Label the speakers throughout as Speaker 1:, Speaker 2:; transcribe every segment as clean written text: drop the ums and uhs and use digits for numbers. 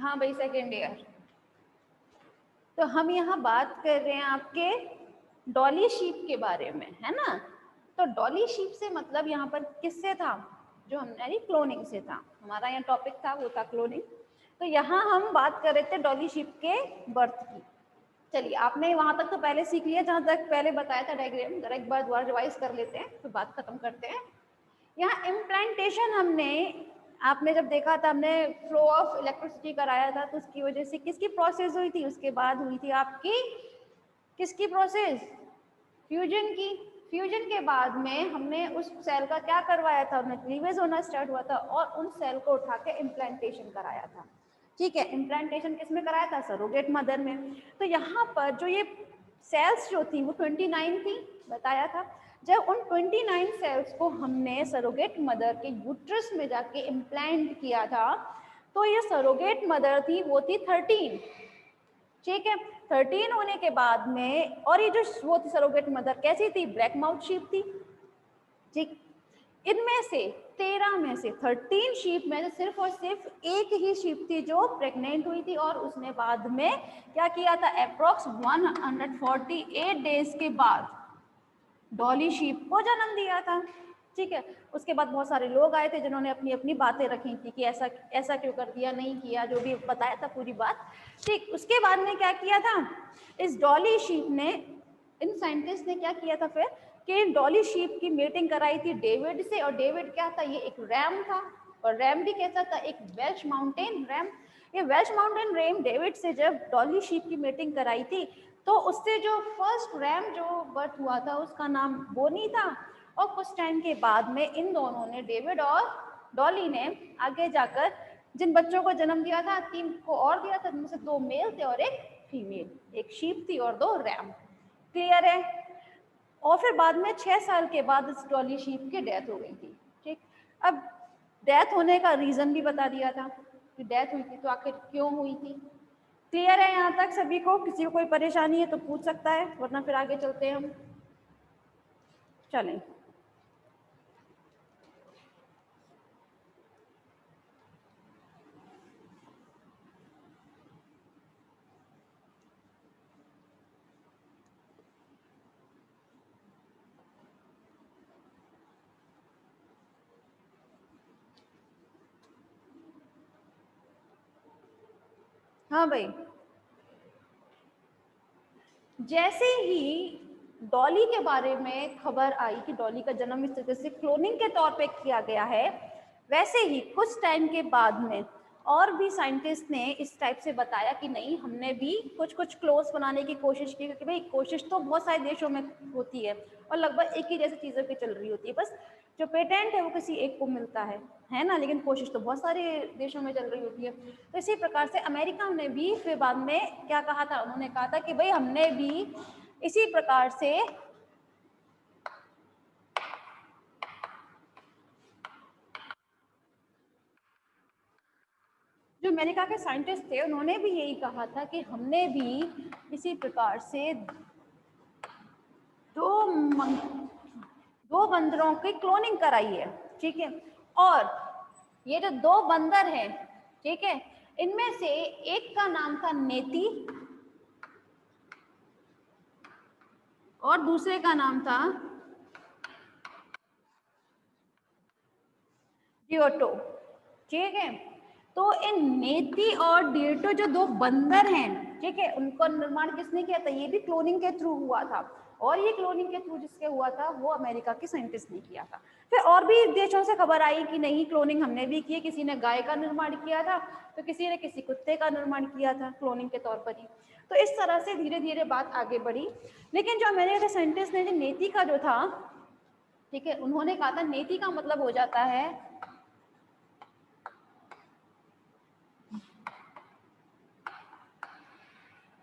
Speaker 1: हाँ भाई, second year. तो हम यहाँ बात कर रहे हैं आपके डॉली शीप के बारे में, है ना। तो डॉली शीप से मतलब यहाँ पर किससे था, जो हमारी क्लोनिंग से था। हमारा यहाँ टॉपिक था वो था क्लोनिंग। तो यहाँ हम बात कर रहे थे डॉली शीप के बर्थ की। चलिए, आपने वहां तक तो पहले सीख लिया जहां तक पहले बताया था डायग्राम, जरा एक बार दोबारा रिवाइज कर लेते हैं फिर बात खत्म करते हैं। यहाँ इम्प्लांटेशन हमने, आपने जब देखा था हमने फ्लो ऑफ इलेक्ट्रिसिटी कराया था, तो उसकी वजह से किसकी प्रोसेस हुई थी, उसके बाद हुई थी आपकी किसकी प्रोसेस, फ्यूजन की। फ्यूजन के बाद में हमने उस सेल का क्या करवाया था, उन्हें क्लीवेज होना स्टार्ट हुआ था और उन सेल को उठा के इम्प्लांटेशन कराया था। ठीक है, इम्प्लांटेशन किस में कराया था, सरोगेट मदर में। तो यहाँ पर जो ये सेल्स जो थी वो 29 थी, बताया था। जब उन 29 सेल्स को हमने सरोगेट मदर के यूट्रस में जाके इम्प्लांट किया था, तो ये सरोगेट मदर थी वो थी 13। ठीक है, 13 होने के बाद में, और ये जो वो थी सरोगेट मदर कैसी थी, ब्लैक माउथ शीप थी। ठीक, इनमें से 13 में से 13 शीप में से सिर्फ और सिर्फ एक ही शीप थी जो प्रेग्नेंट हुई थी, और उसने बाद में क्या किया था, अप्रोक्स 148 डेज के बाद डॉली शीप को जन्म दिया था। ठीक है, उसके बाद बहुत सारे लोग आए थे जिन्होंने अपनी अपनी बातें रखी थी कि ऐसा ऐसा क्यों कर दिया, नहीं किया, जो भी बताया था पूरी बात। ठीक, उसके बाद में क्या किया था, इस डॉली शीप ने, इन साइंटिस्ट ने क्या किया था फिर कि डॉली शीप की मीटिंग कराई थी डेविड से। और डेविड क्या था, ये एक रैम था, और रैम भी कैसा था, एक वेल्श माउंटेन रैम। ये वेल्श माउंटेन रैम डेविड से जब डॉली शीप की मीटिंग कराई थी, तो उससे जो फर्स्ट रैम जो बर्थ हुआ था उसका नाम बोनी था। और कुछ टाइम के बाद में इन दोनों ने, डेविड और डॉली ने, आगे जाकर जिन बच्चों को जन्म दिया था, 3 को और दिया था, जिनमें से 2 मेल थे और एक फीमेल, एक शीप थी और 2 रैम। क्लियर है। और फिर बाद में 6 साल के बाद इस डॉली शीप की डेथ हो गई थी। ठीक, अब डेथ होने का रीजन भी बता दिया था कि डेथ हुई थी तो आखिर क्यों हुई थी। क्लियर है यहाँ तक सभी को, किसी को कोई परेशानी है तो पूछ सकता है, वरना फिर आगे चलते हैं हम। चलें, हाँ भाई, जैसे ही डॉली के बारे में खबर आई कि डॉली का जन्म इस तरह से क्लोनिंग के तौर पे किया गया है, वैसे ही कुछ टाइम के बाद में और भी साइंटिस्ट ने इस टाइप से बताया कि नहीं, हमने भी कुछ कुछ क्लोज बनाने की कोशिश की, क्योंकि भाई कोशिश तो बहुत सारे देशों में होती है और लगभग एक ही जैसी चीज़ों की चल रही होती है, बस जो पेटेंट है वो किसी एक को मिलता है ना, लेकिन कोशिश तो बहुत सारे देशों में चल रही होती है। तो इसी प्रकार से अमेरिका ने भी फिर बाद में क्या कहा था, उन्होंने कहा था कि भाई हमने भी इसी प्रकार से जो अमेरिका के साइंटिस्ट थे उन्होंने भी यही कहा था कि हमने भी इसी प्रकार से दो बंदरों की क्लोनिंग कराई है। ठीक है, और ये जो 2 बंदर हैं, ठीक है, इनमें से एक का नाम था नेती और दूसरे का नाम था डियोटो। ठीक है, तो इन नेती और डियोटो जो 2 बंदर हैं, ठीक है, उनका निर्माण किसने किया था, ये भी क्लोनिंग के थ्रू हुआ था। और ये क्लोनिंग के थ्रू जिसके हुआ था वो अमेरिका के साइंटिस्ट ने किया था। फिर और भी देशों से खबर आई कि नहीं, क्लोनिंग हमने भी की है, किसी ने गाय का निर्माण किया था तो किसी ने किसी कुत्ते का निर्माण किया था क्लोनिंग के तौर पर ही। तो इस तरह से धीरे धीरे बात आगे बढ़ी। लेकिन जो अमेरिका के साइंटिस्ट ने जो नेती का जो था, ठीक है, उन्होंने कहा था नेती का मतलब हो जाता है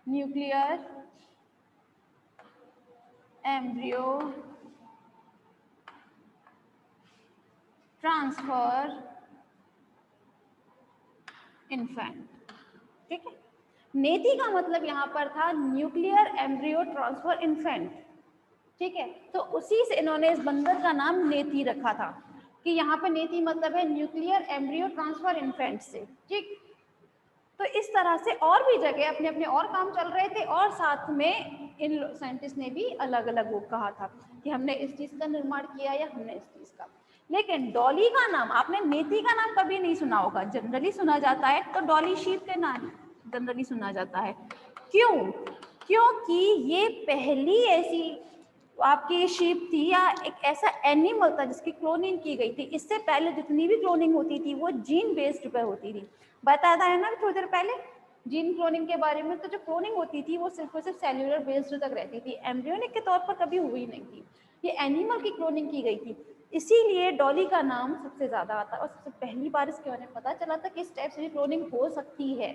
Speaker 1: न्यूक्लियर एम्ब्रियो ट्रांसफर इन्फेंट। ठीक है, नेती का मतलब यहाँ पर था न्यूक्लियर एम्ब्रियो ट्रांसफर इन्फेंट। ठीक है, तो उसी से इन्होंने इस बंदर का नाम नेती रखा था कि यहाँ पे नेती मतलब है न्यूक्लियर एम्ब्रियो ट्रांसफर इन्फेंट से। ठीक, तो इस तरह से और भी जगह अपने अपने और काम चल रहे थे और साथ में इन साइंटिस्ट ने भी अलग अलग वो कहा था कि हमने इस चीज का निर्माण किया या हमने इस चीज का। लेकिन डॉली का नाम, आपने मेथी का नाम कभी नहीं सुना होगा, जनरली सुना जाता है तो डॉली शीप के नाम जनरली सुना जाता है। क्यों? क्योंकि ये पहली ऐसी आपकी शीप थी या एक ऐसा एनिमल था जिसकी क्लोनिंग की गई थी। इससे पहले जितनी भी क्लोनिंग होती थी वो जीन बेस्ड पे होती थी। बताया था ना थोड़ी देर पहले जीन क्लोनिंग के बारे में। तो जो क्लोनिंग होती थी वो सिर्फ और सिर्फ सेल्यूलर बेस्ड तक रहती थी, एम्ब्रियोनिक के तौर पर कभी हुई नहीं थी। ये एनिमल की क्लोनिंग की गई थी, इसीलिए डॉली का नाम सबसे ज्यादा आता है। और सबसे पहली बार इसके बारे में पता चला था कि इस टाइप से भी क्लोनिंग हो सकती है।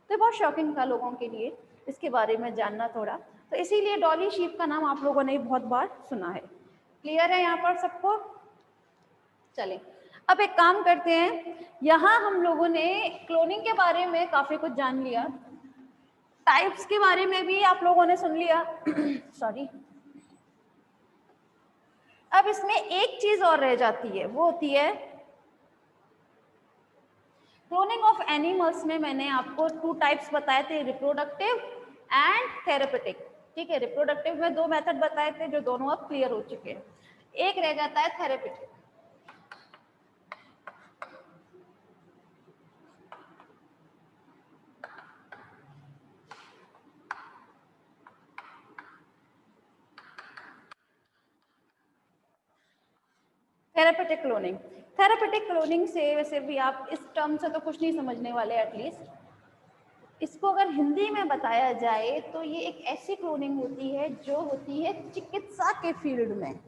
Speaker 1: तो बहुत शॉकिंग था लोगों के लिए इसके बारे में जानना थोड़ा। तो इसीलिए डॉली शीप का नाम आप लोगों ने बहुत बार सुना है। क्लियर है यहाँ पर सबको? चलें अब एक काम करते हैं, यहाँ हम लोगों ने क्लोनिंग के बारे में काफी कुछ जान लिया, टाइप्स के बारे में भी आप लोगों ने सुन लिया सॉरी। अब इसमें एक चीज और रह जाती है, वो होती है क्लोनिंग ऑफ एनिमल्स में मैंने आपको 2 टाइप्स बताए थे, रिप्रोडक्टिव एंड थेरेपेटिक। ठीक है, रिप्रोडक्टिव में 2 मेथड बताए थे जो दोनों अब क्लियर हो चुके हैं। एक रह जाता है therapeutic. Therapeutic cloning, therapeutic cloning से वैसे भी आप इस टर्म से तो कुछ नहीं समझने वाले, एटलीस्ट इसको अगर हिंदी में बताया जाए तो ये एक ऐसी क्लोनिंग होती है जो होती है चिकित्सा के फील्ड में।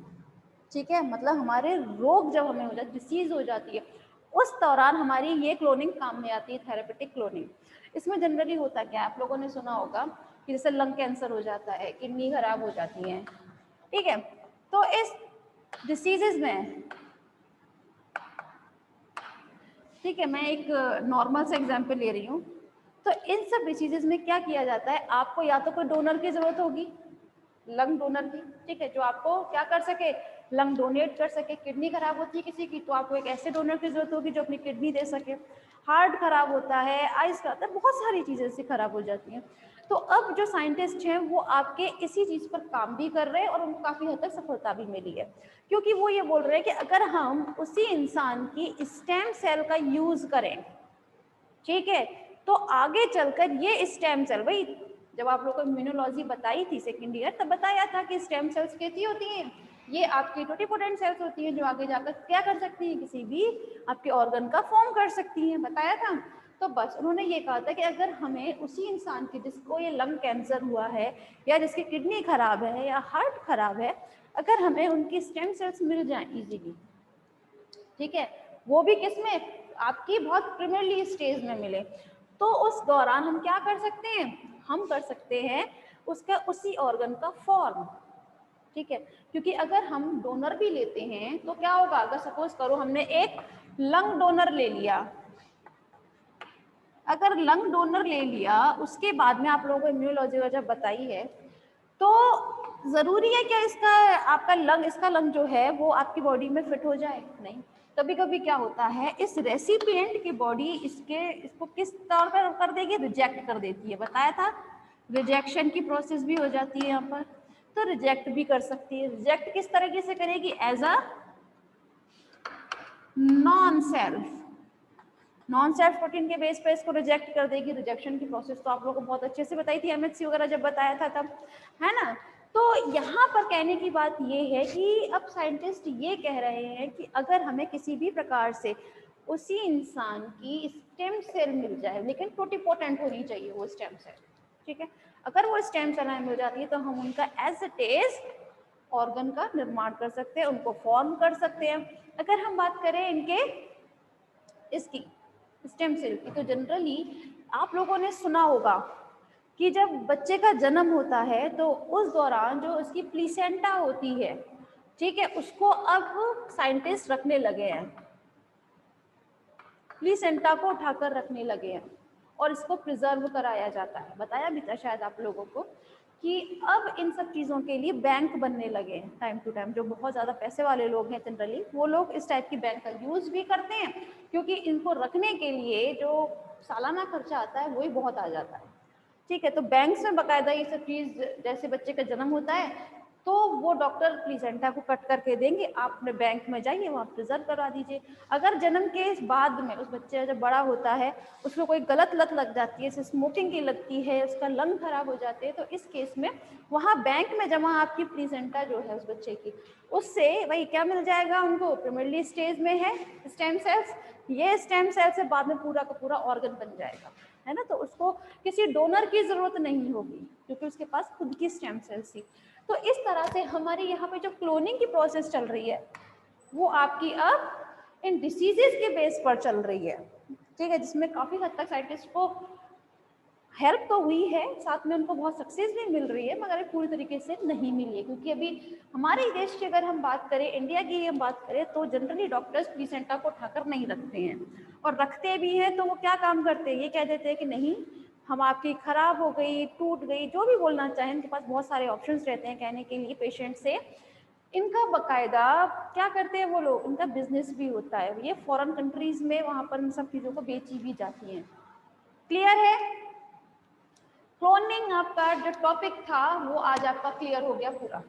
Speaker 1: ठीक है, मतलब हमारे रोग जब हमें हो जाती, डिसीज हो जाती है, उस दौरान हमारी ये क्लोनिंग काम में आती है, थेरेपेटिक क्लोनिंग। इसमें जनरली होता क्या है, आप लोगों ने सुना होगा कि जैसे लंग कैंसर हो जाता है, किडनी खराब हो जाती है, ठीक है, तो इस डिसीजेज में, ठीक है, मैं एक नॉर्मल से एग्जांपल ले रही हूँ, तो इन सब डिसीजेज में क्या किया जाता है, आपको या तो कोई डोनर की जरूरत होगी, लंग डोनर की, ठीक है, जो आपको क्या कर सके, लंग डोनेट कर सके। किडनी खराब होती है किसी की तो आपको एक ऐसे डोनर की जरूरत होगी जो अपनी किडनी दे सके। हार्ट खराब होता है, आइज खराब होता है, बहुत सारी चीजें इससे खराब हो जाती हैं। तो अब जो साइंटिस्ट हैं वो आपके इसी चीज पर काम भी कर रहे हैं और उनको काफी हद तक सफलता भी मिली है, क्योंकि वो ये बोल रहे हैं कि अगर हम उसी इंसान की स्टेम सेल का यूज करें, ठीक है, तो आगे चलकर ये स्टेम सेल, भाई जब आप लोग को इम्यूनोलॉजी बताई थी सेकेंड ईयर तब बताया था कि स्टेम सेल्स कैसी होती हैं, ये आपकी टोटिपोटेंट सेल्स होती हैं जो आगे जाकर क्या कर सकती हैं, किसी भी आपके ऑर्गन का फॉर्म कर सकती हैं, बताया था। तो बस उन्होंने ये कहा था कि अगर हमें उसी इंसान की जिसको ये लंग कैंसर हुआ है या जिसकी किडनी खराब है या हार्ट खराब है, अगर हमें उनकी स्टेम सेल्स मिल जाए इजीली, ठीक है, वो भी किसमें, आपकी बहुत प्रीमियरली स्टेज में मिले, तो उस दौरान हम क्या कर सकते हैं, हम कर सकते हैं उसका उसी ऑर्गन का फॉर्म। ठीक है, क्योंकि अगर हम डोनर भी लेते हैं तो क्या होगा, अगर सपोज करो हमने एक लंग डोनर ले लिया, अगर लंग डोनर ले लिया उसके बाद में आप लोगों को इम्यूनोलॉजी जब बताई है, तो जरूरी है क्या इसका, आपका लंग, इसका लंग जो है वो आपकी बॉडी में फिट हो जाए, नहीं। कभी कभी क्या होता है, इस रेसिपिएंट की बॉडी इसको किस तौर पर कर देगी, रिजेक्ट कर देती है, बताया था रिजेक्शन की प्रोसेस भी हो जाती है यहाँ पर, तो रिजेक्ट भी कर सकती है। रिजेक्ट किस तरीके से करेगी, as a non self, non self protein के बेस पे इसको रिजेक्ट कर देगी। रिजेक्शन की प्रोसेस तो आप लोगों को बहुत अच्छे से बताई थी एमएचसी वगैरह जब बताया था तब, है ना। तो यहाँ पर कहने की बात ये है कि अब साइंटिस्ट ये कह रहे हैं कि अगर हमें किसी भी प्रकार से उसी इंसान की स्टेम सेल मिल जाए, लेकिन टोटिपोटेंट होनी चाहिए वो स्टेम सेल, ठीक है, अगर वो स्टेम सेल हमें मिल जाती है तो हम उनका एज इट इज ऑर्गन का निर्माण कर सकते हैं, उनको फॉर्म कर सकते हैं। अगर हम बात करें इनके इसकी स्टेम सेल की, तो जनरली आप लोगों ने सुना होगा कि जब बच्चे का जन्म होता है तो उस दौरान जो उसकी प्लीसेंटा होती है, ठीक है, उसको अब साइंटिस्ट रखने लगे हैं, प्लीसेंटा को उठाकर रखने लगे हैं और इसको प्रिजर्व कराया जाता है, बताया भी था शायद आप लोगों को। कि अब इन सब चीज़ों के लिए बैंक बनने लगे हैं टाइम टू टाइम। जो बहुत ज़्यादा पैसे वाले लोग हैं जनरली, वो लोग इस टाइप की बैंक का यूज़ भी करते हैं, क्योंकि इनको रखने के लिए जो सालाना खर्चा आता है वही बहुत आ जाता है। ठीक है, तो बैंक्स में बाकायदा ये सब चीज़, जैसे बच्चे का जन्म होता है तो वो डॉक्टर प्लेसेंटा को कट करके देंगे, आप अपने बैंक में जाइए, वहाँ प्रिजर्व करा दीजिए। अगर जन्म के बाद में उस बच्चे जब बड़ा होता है, उसको कोई गलत लत लग जाती है, जैसे स्मोकिंग की लगती है, उसका लंग खराब हो जाते हैं, तो इस केस में वहाँ बैंक में जमा आपकी प्लेसेंटा जो है उस बच्चे की, उससे वही क्या मिल जाएगा उनको, प्राइमरी स्टेज में है स्टेम सेल्स, ये स्टेम सेल से बाद में पूरा का पूरा ऑर्गन बन जाएगा, है ना। तो उसको किसी डोनर की जरूरत नहीं होगी, क्योंकि उसके पास खुद की स्टेम सेल्स थी। तो इस तरह से हमारे यहाँ पे जो क्लोनिंग की प्रोसेस चल रही है वो आपकी अब इन डिसीजेस के बेस पर चल रही है, ठीक है, जिसमें काफ़ी हद तक साइंटिस्ट को हेल्प तो हुई है, साथ में उनको बहुत सक्सेस भी मिल रही है, मगर पूरी तरीके से नहीं मिली है। क्योंकि अभी हमारे देश की अगर हम बात करें, इंडिया की हम बात करें, तो जनरली डॉक्टर्स प्लेसेंटा को उठाकर नहीं रखते हैं, और रखते भी हैं तो वो क्या काम करते हैं, ये कह देते हैं कि नहीं हम आपकी खराब हो गई, टूट गई, जो भी बोलना चाहें, इनके पास बहुत सारे ऑप्शंस रहते हैं कहने के लिए पेशेंट से। इनका बकायदा क्या करते हैं वो लोग, इनका बिजनेस भी होता है, ये फॉरेन कंट्रीज में वहाँ पर इन सब चीज़ों को बेची भी जाती हैं। क्लियर है? क्लोनिंग आपका जो टॉपिक था वो आज आपका क्लियर हो गया पूरा।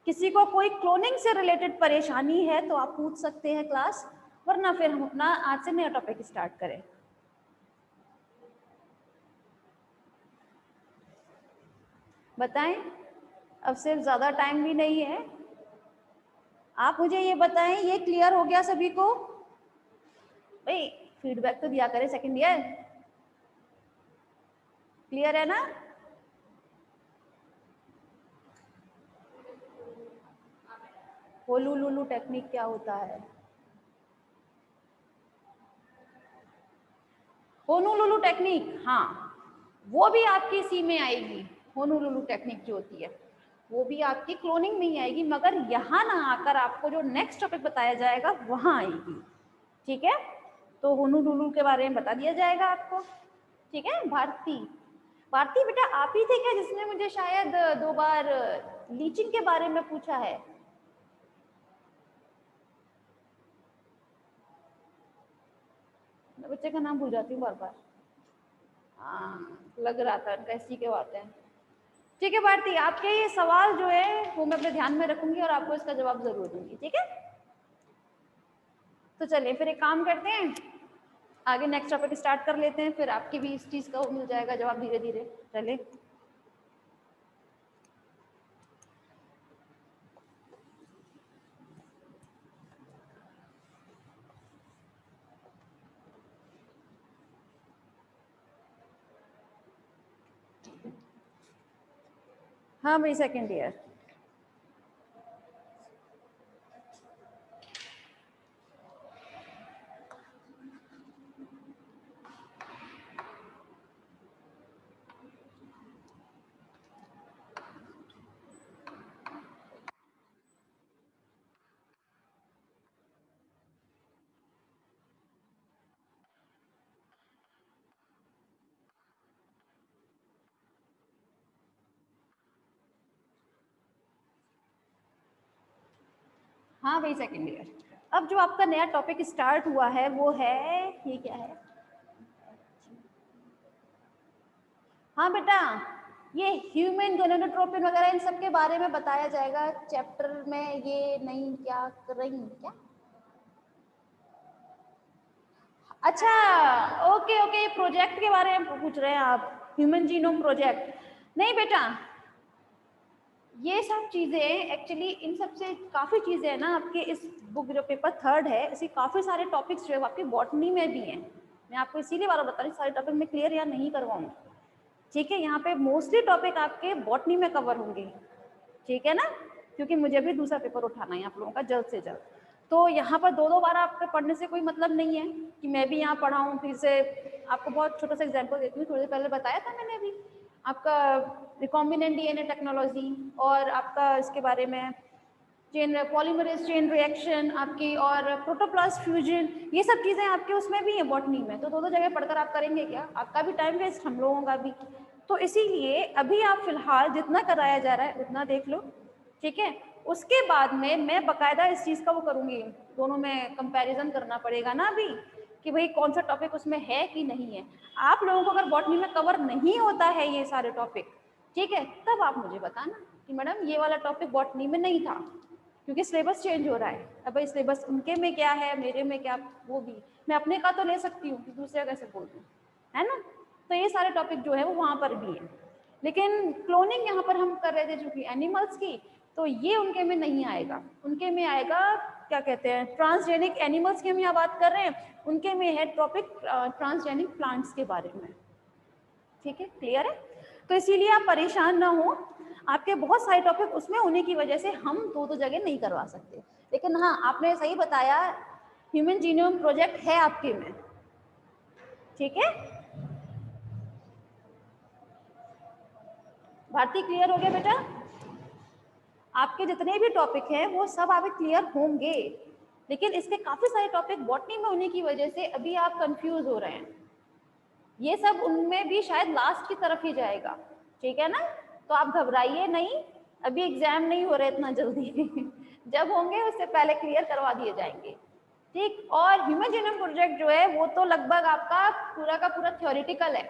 Speaker 1: किसी को कोई क्लोनिंग से रिलेटेड परेशानी है तो आप पूछ सकते हैं क्लास, वरना फिर हम अपना आज से नया टॉपिक स्टार्ट करें। बताएं, अब सिर्फ ज़्यादा टाइम भी नहीं है, आप मुझे ये बताएं, ये क्लियर हो गया सभी को? भाई फीडबैक तो दिया करें सेकंड ईयर, क्लियर है ना? होनोलुलु टेक्निक क्या होता है? होनोलुलु टेक्निक, हाँ वो भी आपकी सी में आएगी। होनोलुलु टेक्निक जो होती है वो भी आपकी क्लोनिंग में ही आएगी, मगर यहाँ ना आकर आपको जो नेक्स्ट टॉपिक बताया जाएगा वहाँ आएगी, ठीक है। तो होनोलुलु के बारे में बता दिया जाएगा आपको, ठीक है। भारती, भारती बेटा आप ही थे क्या जिसने मुझे शायद 2 बार लीचिंग के बारे में पूछा है? मैं बच्चे का नाम भूल जाती हूँ बार बार, हाँ लग रहा था कैसी के बात है। ठीक है भारती, आपके ये सवाल जो है वो मैं अपने ध्यान में रखूंगी और आपको इसका जवाब जरूर दूंगी, ठीक है। तो चलिए फिर एक काम करते हैं, आगे नेक्स्ट टॉपिक स्टार्ट कर लेते हैं, फिर आपकी भी इस चीज का वो मिल जाएगा जवाब धीरे धीरे। चलिए हाँ भाई सेकेंड ईयर। हाँ भाई सेकेंड ईयर। अब जो आपका नया टॉपिक स्टार्ट हुआ है वो है, ये क्या है? हाँ बेटा, ये ह्यूमन गोनेडोट्रोपिन वगैरह इन सब के बारे में बताया जाएगा चैप्टर में। ये नहीं क्या कर रही क्या? अच्छा ओके ओके, ये प्रोजेक्ट के बारे में पूछ रहे हैं आप, ह्यूमन जीनोम प्रोजेक्ट। नहीं बेटा, ये सब चीज़ें एक्चुअली इन सब से काफ़ी चीज़ें हैं ना आपके इस बुक जो पेपर 3 है, इसी काफ़ी सारे टॉपिक्स जो है आपके बॉटनी में भी हैं। मैं आपको इसीलिए बार बता रही हूँ, सारे टॉपिक में क्लियर या नहीं करवाऊंगी, ठीक है। यहाँ पे मोस्टली टॉपिक आपके बॉटनी में कवर होंगे, ठीक है ना, क्योंकि मुझे भी दूसरा पेपर उठाना है आप लोगों का जल्द से जल्द। तो यहाँ पर 2-2 बार आपके पढ़ने से कोई मतलब नहीं है कि मैं भी यहाँ पढ़ाऊँ फिर से। आपको बहुत छोटा सा एग्जाम्पल देती हूँ, थोड़ी देर पहले बताया था मैंने अभी आपका रिकॉम्बिनेंट डीएनए टेक्नोलॉजी, और आपका इसके बारे में चेन पॉलीमरेज चेन रिएक्शन आपकी, और प्रोटोप्लास्ट फ्यूजन, ये सब चीज़ें आपके उसमें भी है बॉटनी में। तो 2-2 जगह पढ़कर आप करेंगे क्या? आपका भी टाइम वेस्ट, हम लोगों का भी, तो इसीलिए अभी आप फिलहाल जितना कराया जा रहा है उतना देख लो, ठीक है। उसके बाद में मैं बकायदा इस चीज़ का वो करूँगी, दोनों में कंपैरिजन करना पड़ेगा ना अभी कि भाई कौन सा टॉपिक उसमें है कि नहीं है। आप लोगों को अगर बॉटनी में कवर नहीं होता है ये सारे टॉपिक, ठीक है, तब आप मुझे बताना कि मैडम ये वाला टॉपिक बॉटनी में नहीं था, क्योंकि सिलेबस चेंज हो रहा है। अब भाई सिलेबस उनके में क्या है, मेरे में क्या, वो भी मैं अपने का तो ले सकती हूँ, दूसरे कैसे बोल दूँ, है ना। तो ये सारे टॉपिक जो है वो वहाँ पर भी है, लेकिन क्लोनिंग यहाँ पर हम कर रहे थे चूंकि एनिमल्स की, तो ये उनके में नहीं आएगा। उनके में आएगा क्या कहते हैं, ट्रांसजेनिक एनिमल्स की हम यहाँ बात कर रहे हैं, उनके में है टॉपिक ट्रांसजेनिक प्लांट्स के बारे में, ठीक है, क्लियर है। तो इसीलिए आप परेशान ना हो, आपके बहुत सारे टॉपिक उसमें होने की वजह से हम दो जगह नहीं करवा सकते। लेकिन हाँ, आपने सही बताया, ह्यूमन जीनोम प्रोजेक्ट है आपके में, ठीक है। भारती क्लियर हो गया बेटा? आपके जितने भी टॉपिक हैं वो सब आपके क्लियर होंगे, लेकिन इसके काफी सारे टॉपिक बॉटनी में होने की वजह से अभी आप कंफ्यूज हो रहे हैं। ये सब उनमें भी शायद लास्ट की तरफ ही जाएगा, ठीक है ना। तो आप घबराइए नहीं, अभी एग्जाम नहीं हो रहे इतना जल्दी जब होंगे उससे पहले क्लियर करवा दिए जाएंगे, ठीक। और ह्यूमन जीनोम प्रोजेक्ट जो है वो तो लगभग आपका पूरा का पूरा थ्योरेटिकल है।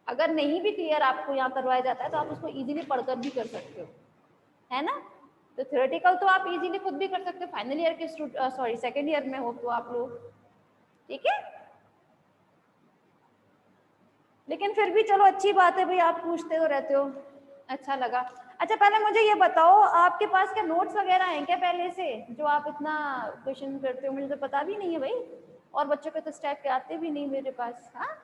Speaker 1: अगर नहीं भी क्लियर आपको यहाँ करवाया जाता है तो आप उसको इजीली पढ़कर भी कर सकते हो, है ना। तो थ्योरेटिकल तो आप इजीली खुद भी कर सकते हो, फाइनल ईयर के सॉरी सेकेंड ईयर में हो तो आप लोग, ठीक है। लेकिन फिर भी चलो अच्छी बात है भाई, आप पूछते तो रहते हो, अच्छा लगा। अच्छा पहले मुझे ये बताओ, आपके पास क्या नोट्स वगैरह हैं क्या पहले से, जो आप इतना क्वेश्चन करते हो? मुझे तो पता भी नहीं है भाई, और बच्चों के तो इस टाइप के आते भी नहीं मेरे पास। हाँ,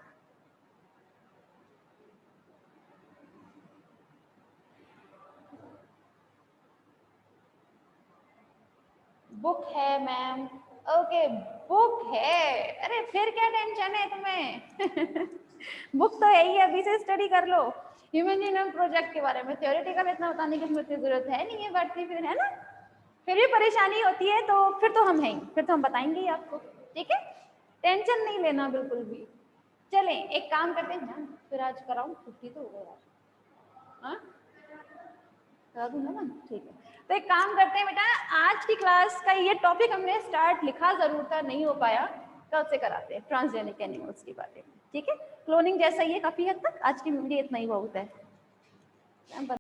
Speaker 1: बुक है मैम, ओके बुक है, अरे फिर क्या टेंशन है तुम्हें बुक तो है ही, अभी से स्टडी कर लो ह्यूमन जीनोम प्रोजेक्ट के बारे में। थ्योरेटिकल इतना बताने की मुझे जरूरत है नहीं है, बढ़ती फिर, है ना। फिर भी परेशानी होती है तो फिर तो हम हैं, फिर तो हम बताएंगे ही आपको, ठीक है। टेंशन नहीं लेना बिल्कुल भी। चलें एक काम करते हैं ना, फिर आज कराऊं, छुट्टी तो हो गई यार, हाँ करा दूँ ना, ठीक है। तो एक काम करते हैं बेटा, आज की क्लास का ये टॉपिक हमने स्टार्ट लिखा जरूर था, नहीं हो पाया, कल से कराते हैं ट्रांसजेनिक एनिमल्स के बारे में, ठीक है। क्लोनिंग जैसा ही है काफी हद तक, आज की वीडियो इतना ही बहुत है।